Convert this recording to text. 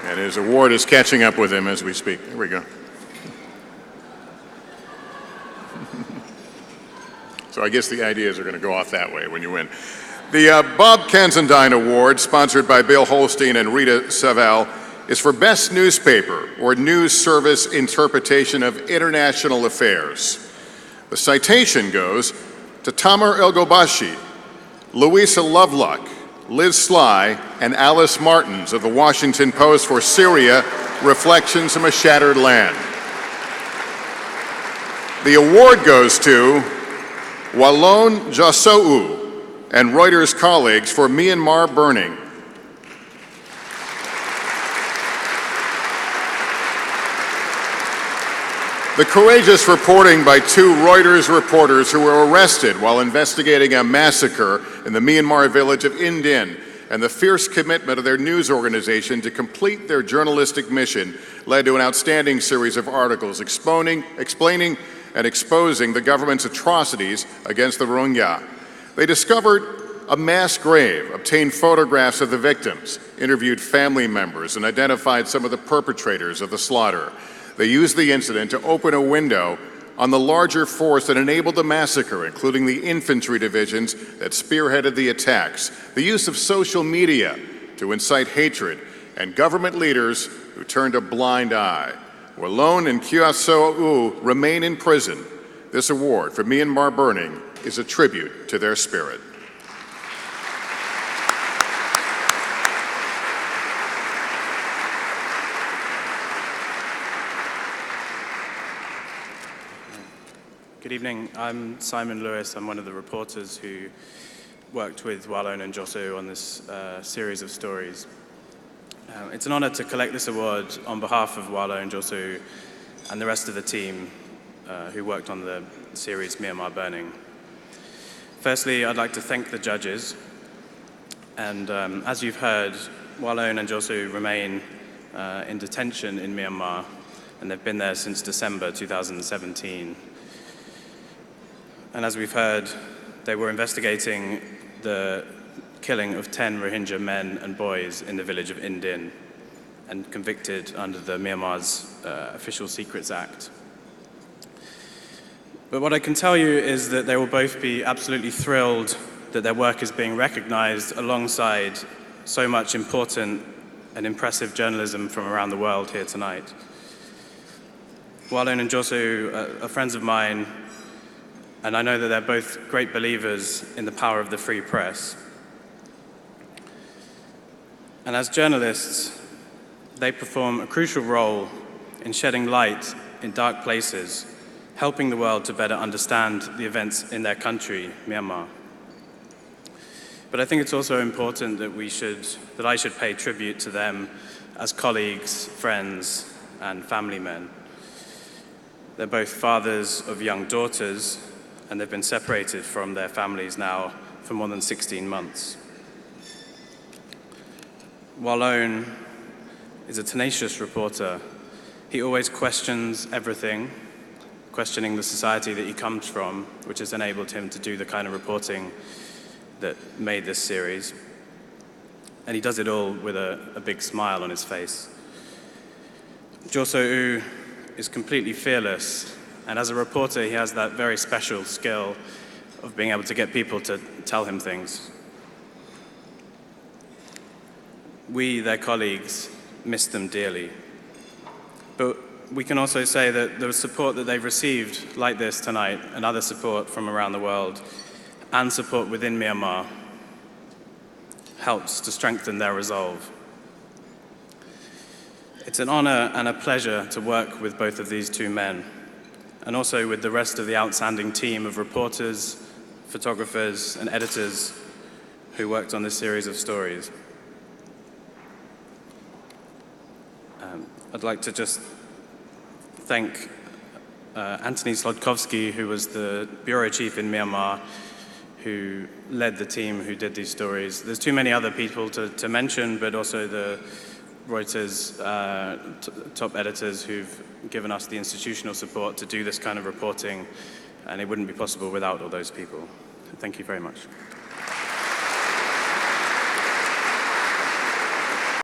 And his award is catching up with him as we speak. Here we go. So I guess the ideas are going to go off that way when you win. The Bob Considine Award, sponsored by Bill Holstein and Rita Savell, is for Best Newspaper or News Service Interpretation of International Affairs. The citation goes to Tamer El-Ghobashy, Louisa Loveluck, Liz Sly, and Alice Martins of the Washington Post for Syria, Reflections from a Shattered Land. The award goes to Kyaw Soe Oo and Reuters colleagues for Myanmar Burning. The courageous reporting by two Reuters reporters who were arrested while investigating a massacre in the Myanmar village of Indin, and the fierce commitment of their news organization to complete their journalistic mission led to an outstanding series of articles explaining and exposing the government's atrocities against the Rohingya. They discovered a mass grave, obtained photographs of the victims, interviewed family members, and identified some of the perpetrators of the slaughter. They used the incident to open a window on the larger force that enabled the massacre, including the infantry divisions that spearheaded the attacks, the use of social media to incite hatred, and government leaders who turned a blind eye. Walone and Kyaw Soe Oo remain in prison. This award for Myanmar Burning is a tribute to their spirit. Good evening. I'm Simon Lewis. I'm one of the reporters who worked with Walone and Kyaw Soe Oo on this series of stories. It's an honor to collect this award on behalf of Walone and Kyaw Soe Oo and the rest of the team who worked on the series Myanmar Burning. Firstly, I'd like to thank the judges. And as you've heard, Walone and Kyaw Soe Oo remain in detention in Myanmar, and they've been there since December 2017. And as we've heard, they were investigating the killing of 10 Rohingya men and boys in the village of Indin and convicted under the Myanmar's Official Secrets Act. But what I can tell you is that they will both be absolutely thrilled that their work is being recognized alongside so much important and impressive journalism from around the world here tonight. Walone and Kyaw Soe Oo are friends of mine, and I know that they're both great believers in the power of the free press. And as journalists, they perform a crucial role in shedding light in dark places, helping the world to better understand the events in their country, Myanmar. But I think it's also important that I should pay tribute to them as colleagues, friends, and family men. They're both fathers of young daughters, and they've been separated from their families now for more than 16 months. Walone is a tenacious reporter. He always questions everything, questioning the society that he comes from, which has enabled him to do the kind of reporting that made this series. And he does it all with a big smile on his face. Kyaw Soe Oo is completely fearless, and as a reporter, he has that very special skill of being able to get people to tell him things. We, their colleagues, miss them dearly. But we can also say that the support that they've received like this tonight, and other support from around the world, and support within Myanmar, helps to strengthen their resolve. It's an honor and a pleasure to work with both of these two men, and also with the rest of the outstanding team of reporters, photographers, and editors who worked on this series of stories. I'd like to just thank Anthony Slodkovsky, who was the bureau chief in Myanmar, who led the team who did these stories. There's too many other people to mention, but also the Reuters top editors who've given us the institutional support to do this kind of reporting, and it wouldn't be possible without all those people. Thank you very much.